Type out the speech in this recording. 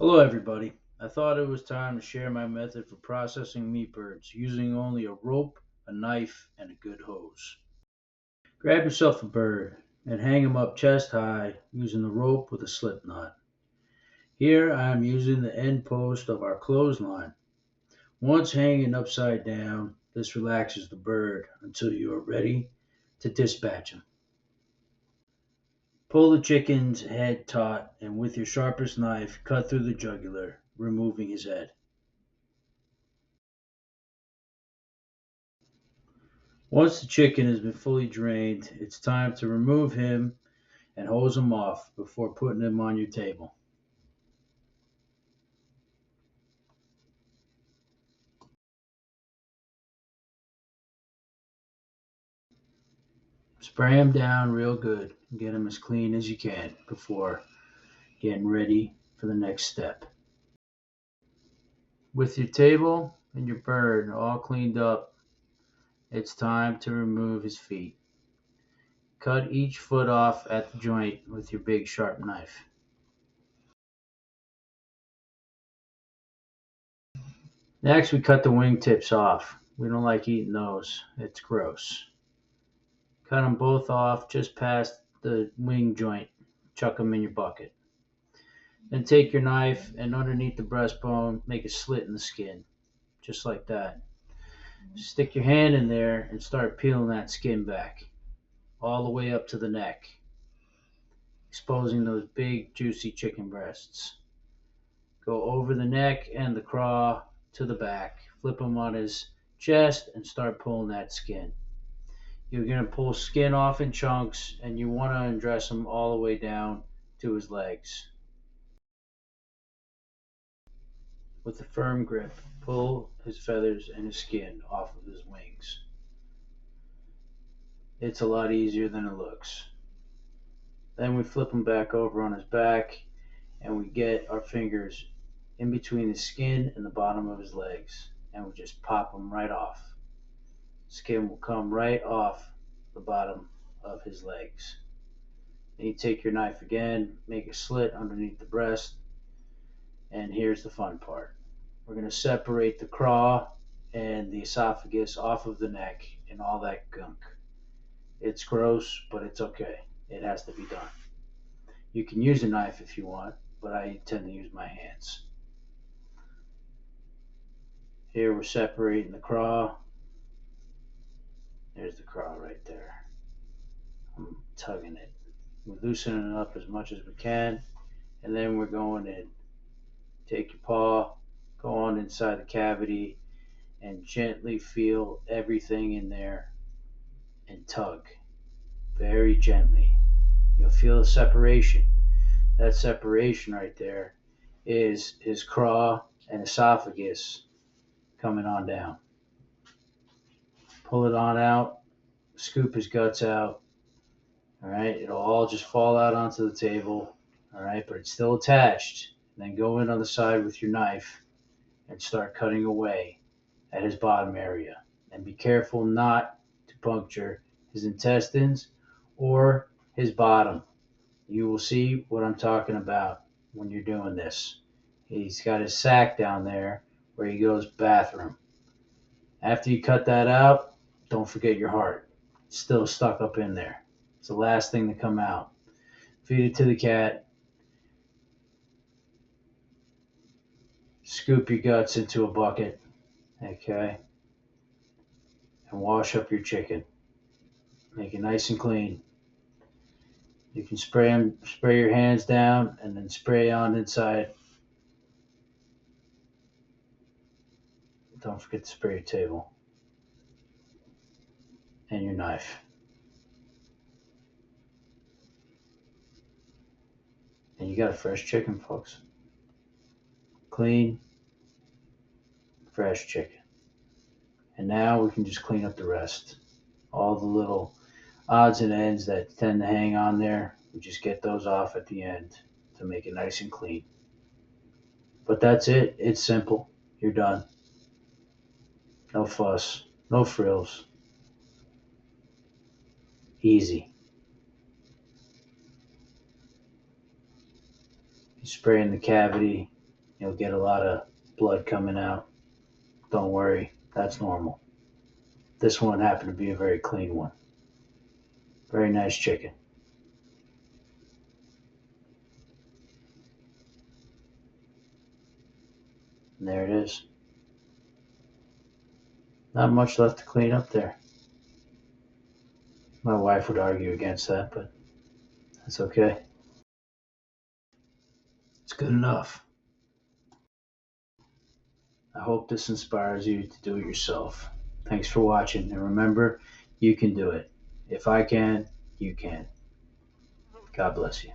Hello, everybody. I thought it was time to share my method for processing meat birds using only a rope, a knife, and a good hose. Grab yourself a bird and hang him up chest high using the rope with a slip knot. Here I am using the end post of our clothesline. Once hanging upside down, this relaxes the bird until you are ready to dispatch him. Pull the chicken's head taut and with your sharpest knife cut through the jugular, removing his head. Once the chicken has been fully drained, it's time to remove him and hose him off before putting him on your table. Spray him down real good and get him as clean as you can before getting ready for the next step. With your table and your bird all cleaned up, it's time to remove his feet. Cut each foot off at the joint with your big sharp knife. Next, we cut the wing tips off. We don't like eating those, it's gross. Cut them both off just past the wing joint. Chuck them in your bucket. Then take your knife and underneath the breastbone, make a slit in the skin, just like that. Stick your hand in there and start peeling that skin back, all the way up to the neck, exposing those big, juicy chicken breasts. Go over the neck and the craw to the back. Flip him on his chest and start pulling that skin. You're going to pull skin off in chunks and you want to undress him all the way down to his legs. With a firm grip, pull his feathers and his skin off of his wings. It's a lot easier than it looks. Then we flip him back over on his back and we get our fingers in between his skin and the bottom of his legs and we just pop him right off. Skin will come right off the bottom of his legs. Then you take your knife again, make a slit underneath the breast, and here's the fun part. We're going to separate the craw and the esophagus off of the neck and all that gunk. It's gross, but it's okay. It has to be done. You can use a knife if you want, but I tend to use my hands. Here we're separating the craw. There's the craw right there. I'm tugging it. We're loosening it up as much as we can, and then we're going in. Take your paw, go on inside the cavity, and gently feel everything in there and tug very gently. You'll feel the separation. That separation right there is his craw and esophagus coming on down. Pull it on out, scoop his guts out. All right, it'll all just fall out onto the table. All right, but it's still attached. And then go in on the side with your knife and start cutting away at his bottom area. And be careful not to puncture his intestines or his bottom. You will see what I'm talking about when you're doing this. He's got his sack down there where he goes bathroom. After you cut that out, don't forget your heart. It's still stuck up in there. It's the last thing to come out. Feed it to the cat. Scoop your guts into a bucket, okay? And wash up your chicken. Make it nice and clean. You can spray your hands down and then spray on inside. Don't forget to spray your table and your knife. And you got a fresh chicken, folks. Clean, fresh chicken. And now we can just clean up the rest. All the little odds and ends that tend to hang on there, we just get those off at the end to make it nice and clean. But that's it. It's simple. You're done. No fuss, no frills. Easy. You spray in the cavity, You'll get a lot of blood coming out. Don't worry, that's normal. This one happened to be a very clean one. Very nice chicken. And there it is. Not much left to clean up there. My wife would argue against that, but that's okay. It's good enough. I hope this inspires you to do it yourself. Thanks for watching, and remember, you can do it. If I can, you can. God bless you.